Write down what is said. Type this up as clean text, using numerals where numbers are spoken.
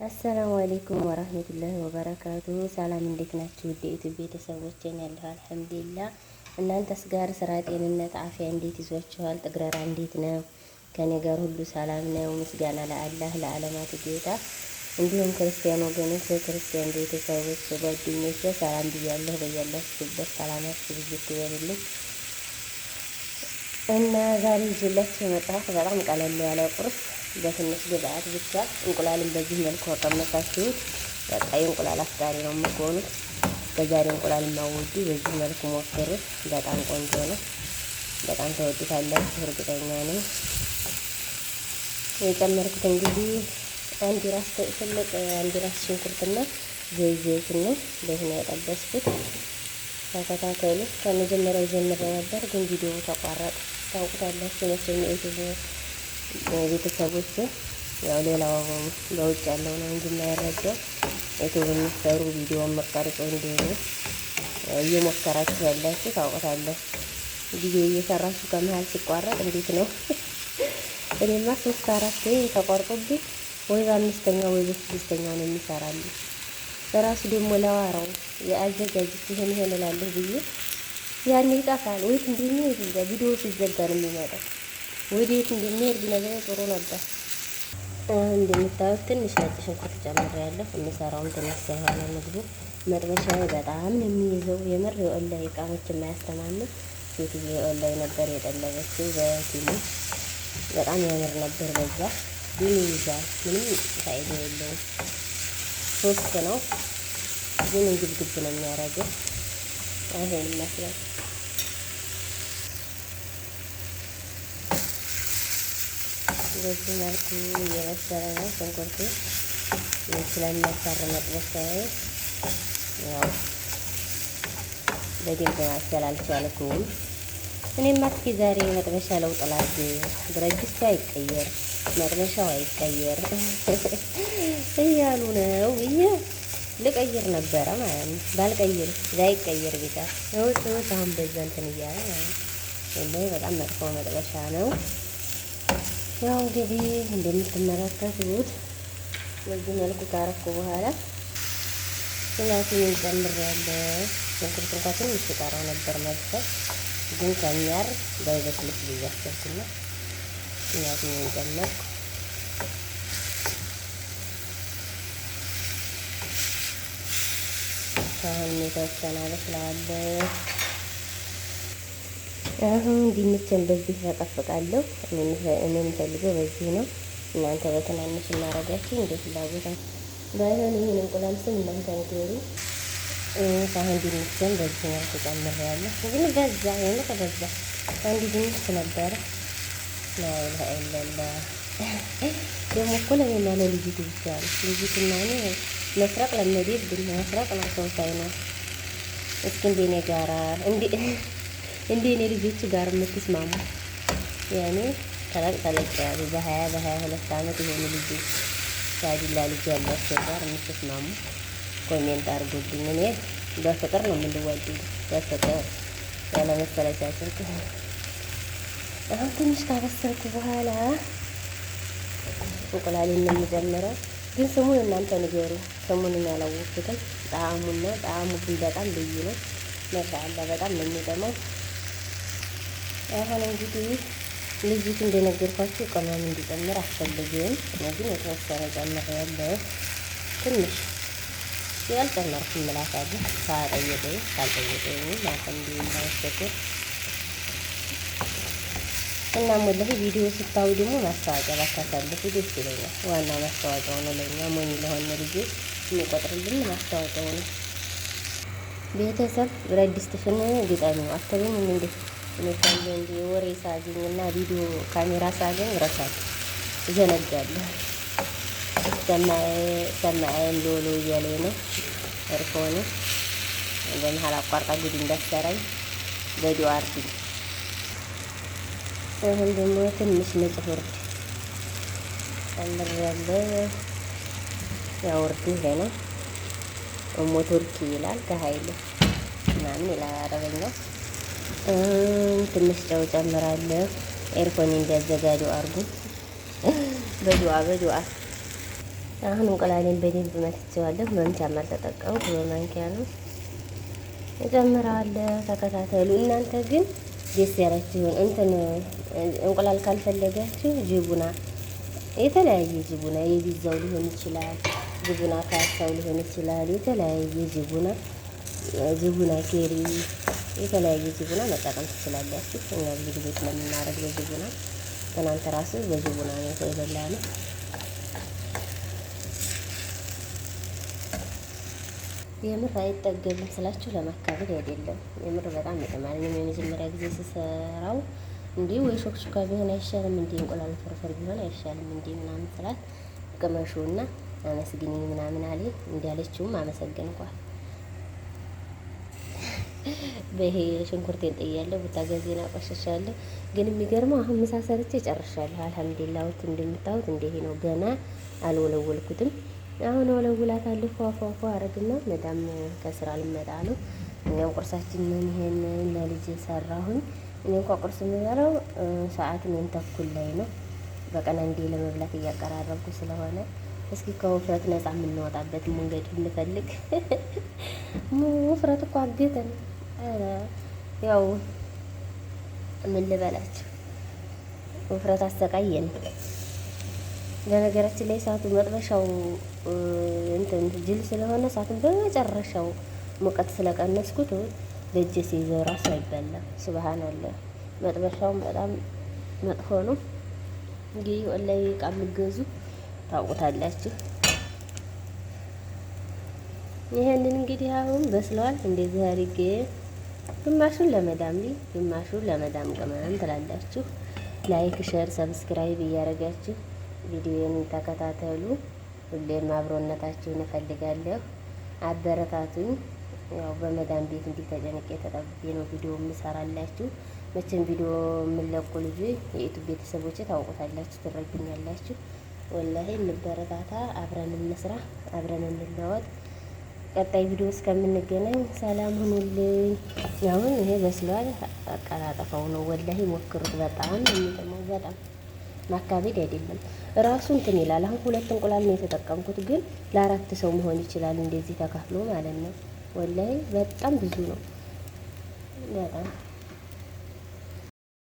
አሰላሙ አሌይኩም ወራህመቱላሂ ወበረካቱ። ሰላም እንዴት ናችሁ? ውድ የዩቲዩብ ቤተሰቦቼን ያለሁ አልሐምዱሊላህ። እናንተስ ጋር ስራ፣ ጤንነት፣ አፍያ እንዴት ይዟችኋል? ጥግረራ እንዴት ነው? ከኔ ጋር ሁሉ ሰላም ነው። ምስጋና ለአላህ ለዓለማት ጌታ። እንዲሁም ክርስቲያን ወገኖች፣ ክርስቲያን ቤተሰቦች፣ ጓደኞች ሰላም ብያለሁ። በያላችሁበት ሰላማችሁ ብዙ ይበልልኝ እና ዛሬ ይዤላችሁ የመጣሁት በጣም ቀለል ያለ ቁርስ በትንሽ ግብአት ብቻ እንቁላልን በዚህ መልኩ አቀመሳችሁት። በቃ የእንቁላል አፍቃሪ ነው የምትሆኑት። በዛሬ እንቁላል ማወዱ በዚህ መልኩ ሞክሩት። በጣም ቆንጆ ነው። በጣም ተወዱታላችሁ እርግጠኛ ነኝ። የጨመርኩት እንግዲህ አንድ ራስ ሽንኩርትና ዘይት ነው። በዚህ ነው የጠበስኩት። ተከታተሉ። ከመጀመሪያው ጀምሬ ነበር ግን ቪዲዮ ተቋረጠ። ታውቁታላችሁ መቼም የዩቲዩብ ቤተሰቦች። ያው ሌላው በውጭ ያለው ነው እንጂ የማይረዳው ዩቲዩብ የሚሰሩ ቪዲዮ መቀርጾ እንደሆነ እየሞከራችሁ ያላችሁ ታውቁታላችሁ። ቪዲዮ እየሰራችሁ ከመሀል ሲቋረጥ እንዴት ነው? እኔማ 3-4 ተቋርጦብኝ ወይ በ5ኛው ወይ በ6ኛው ነው የሚሰራልኝ። በራሱ ደግሞ ለዋራው የአዘጋጅት ይሄን እላለሁ ብዬ ያን ይጠፋል። ወይት እንደሚሄድ ቪዲዮ ሲዘጋ ነው የሚመጣው። ወዴት እንደሚሄድ ቢነግረኝ ጥሩ ነበር። እንደምታዩት ትንሽ ነጭ ሽንኩርት ጨምሬያለሁ። የምሰራውም ትንሽ ሳይሆን ምግቡ መጥበሻዬ በጣም ነው የሚይዘው። የምር የኦንላይን እቃዎች የማያስተማምን ሴትዬ የኦንላይን ነበር የጠለበችው በቲሙ በጣም ያምር ነበር። በዛ ግን ይይዛል። ምንም ፋይዳ የለውም። 3 ነው ግን እንግብግብ ነው የሚያደርገው። ይሄን ይመስላል። በዚህ መልኩ እየበሰለ ነው ሽንኩርቱ። ስለሚያሳር መጥበሻዬ ያው በደንብ ማብሰል አልቻልኩም። እኔማ እስኪ ዛሬ መጥበሻ ለውጥ ላድርግ። ብረት ድስቱ አይቀየር፣ መጥበሻው አይቀየር እያሉ ነው ብዬ ልቀይር ነበረ ማለት ነው። ባልቀይር ላይቀየር ቢታ ወጥ አሁን በዛ እንትን እያለ ማለት ነው። በጣም መጥፎ መጥበሻ ነው። ያው እንግዲህ እንደምትመለከቱት በዚህ መልኩ ካረኩ በኋላ ቲማቲም ጨምሬያለሁ። ሽንኩርት እንኳን ትንሽ ይቀረው ነበር መብሰል፣ ግን ከሚያር ባይበስልስ ብዬ አሰብኩና ቲማቲም ጨመርኩ። አሁን የተወሰነ አበስለዋለሁ። አሁን ድንችን በዚህ ተቀፍቃለሁ። እኔ የምፈልገው በዚህ ነው። እናንተ በትናንሽ እናረጋችሁ እንደ ፍላጎታችሁ። ባይሆን ይሄን እንቁላል ስም እናንተ ንገሩ። አሁን ድንችን በዚህ መልኩ ጨምሬያለሁ። ግን በዛ የምር በዛ አንድ ድንች ነበረ ነው ለአይለላ ደግሞ እኮ ለኔና ለልጅቱ ብቻ ነው። ልጅቱና እኔ መስራቅ ለመደብን መስራቅ ነው ሰው ሳይኖር። እስኪ እንደኔ ጋራ እንዴ እኔ ልጆች ጋር የምትስማሙ ያኔ ተለቅ ያሉ በ22 ዓመት የሆኑ ልጆች ሳዲላ ልጅ ያላቸው ጋር የምትስማሙ ኮሜንት አድርጉልኝ። እኔ በፍቅር ነው የምንዋደድ፣ በፍቅር ያለ መሰለቻቸው። አሁን ትንሽ ካበሰልኩ በኋላ እንቁላሌን ነው የምጀምረው። ግን ስሙን እናንተ ንገሩ። ስሙን ያላወቅኩትም ጣዕሙና ጣዕሙ ግን በጣም ልዩ ነው። ማሻአላ በጣም ነው የሚጠመው። አሁን እንግዲህ ልጅቱ እንደነገርኳችሁ ቅመም እንዲጨምር አስፈልግም። ግን የተወሰነ ጨምሬያለሁ። ትንሽ ያልጨመርኩም እላታለሁ። ካልጠየቀኝ ማለት እንዳይወሰድ እናም ወላሂ ቪዲዮ ስታዩ ደግሞ ማስታወቂያ ባታሳልፉ ደስ ይለኛል። ዋና ማስታወቂያው ነው። ለእኛ ሞኝ ለሆነ ልጆች የሚቆጥርልን ማስታወቂያው ነው። ቤተሰብ ብረት ድስትሽን ግጠሚው አትሉም እንዴ? እኔ እንዲ ወሬ ሳገኝና ቪዲዮ ካሜራ ሳገኝ ረሳል እዘነጋለሁ። ሰማይን ሎሎ እያለኝ ነው እርፎኑ በመሀል አቋርጣ ጉድ እንዳሰራኝ በዲዮ አርፊ። አሁን ደግሞ ትንሽ ነጭ ወርድ ጨምሬያለሁ። ያው ወርዱ ይሄ ነው። እሞ ቱርኪ ይላል ከሀይል ምናምን ይላል አረበኛው። ትንሽ ጨው ጨምራለሁ። ኤርፎን እንዲያዘጋጁ አርጉ። በዱአ አሁን እንቁላሌን በደንብ መትቼዋለሁ። መምቻም አልተጠቀምኩ በማንኪያ ነው እጨምረዋለሁ። ተከታተሉ። እናንተ ግን ደስ ያላችሁን እንትን እንቁላል ካልፈለጋችሁ ጅቡና፣ የተለያየ ጅቡና የቢዛው ሊሆን ይችላል፣ ጅቡና ካሳው ሊሆን ይችላል። የተለያየ ጅቡና ኬሪ፣ የተለያየ ጅቡና መጠቀም ትችላላችሁ። እኛ ብዙ ጊዜ ስለምናደርግ በጅቡና ትናንት ራሱ በጅቡና ነው የበላነው። የምር አይጠገብም ስላችሁ ለማካበድ አይደለም። የምር በጣም ይጥማል። እኔም የመጀመሪያ ጊዜ ስሰራው እንዲህ ወይ ሾክሹካ ቢሆን አይሻልም እንዲህ እንቁላል ፍርፍር ቢሆን አይሻልም እንዲህ ምናምን ስላት ቅመሹና አመስግኝ ምናምን አለ። እንዲያለችውም አመሰግንኳል። በይሄ ሽንኩርቴን ጥያለሁ፣ ቡታጋዜና ቆሸሻለሁ። ግን የሚገርመው አሁን ምሳ ሰርቼ ጨርሻለሁ። አልሐምዱሊላህ እንደምታዩት እንዲህ ነው። ገና አልወለወልኩትም። አሁን ወለውላታለሁ። ፏፏፏ አረግና መዳም ከስራ ልመጣ ነው። እኛም ቁርሳችንን ይሄን ለልጅ ሰራሁኝ። እኔ እንኳ ቁርስ የምበላው ሰዓት ምን ተኩል ላይ ነው። በቀን አንዴ ለመብላት እያቀራረብኩ ስለሆነ እስኪ ከውፍረት ነፃ የምንወጣበት መንገድ እንፈልግ። ውፍረት እኮ አገተን። ያው ምን ልበላችሁ፣ ውፍረት አሰቃየን። በነገራችን ላይ እሳቱ መጥበሻው እንትን ጅል ስለሆነ እሳቱን በመጨረሻው ሙቀት ስለቀነስኩት በእጄ ሲይዘው ራሱ አይበላም። ሱብሃንአላህ። መጥበሻውም በጣም መጥፎ ነው። እንግዲህ ወላሂ ዕቃ የምትገዙ ታውቁታላችሁ። ይሄንን እንግዲህ አሁን በስለዋል። እንደዚህ አድርጌ ግማሹን ለመዳም ግማሹን ለመዳም ቅመም ትላላችሁ። ላይክ፣ ሼር፣ ሰብስክራይብ እያደረጋችሁ ቪዲዮን ተከታተሉ። ሁሌም አብሮነታችሁን እፈልጋለሁ። አበረታቱኝ። ያው በመዳም ቤት እንዲህ ተጨንቄ ተጠብቤ ነው ቪዲዮ የምሰራላችሁ። መቼም ቪዲዮ የምለቁ ልጅ የዩቱብ ቤተሰቦች ታውቁታላችሁ፣ ትረዱኛላችሁ። ወላሂ እንበረታታ፣ አብረን እንስራ፣ አብረን እንለወጥ። ቀጣይ ቪዲዮ እስከምንገናኝ ሰላም ሁኑልኝ። አሁን ይሄ በስሏል። አቀላጠፈው ነው ወላሂ ሞክሩት። በጣም የሚጥመው በጣም ማካበድ አይደለም። ራሱ እንትን ይላል። አሁን 2 እንቁላል ነው የተጠቀምኩት፣ ግን ለ4 ሰው መሆን ይችላል። እንደዚህ ተካፍሎ ማለት ነው። ወላሂ በጣም ብዙ ነው በጣም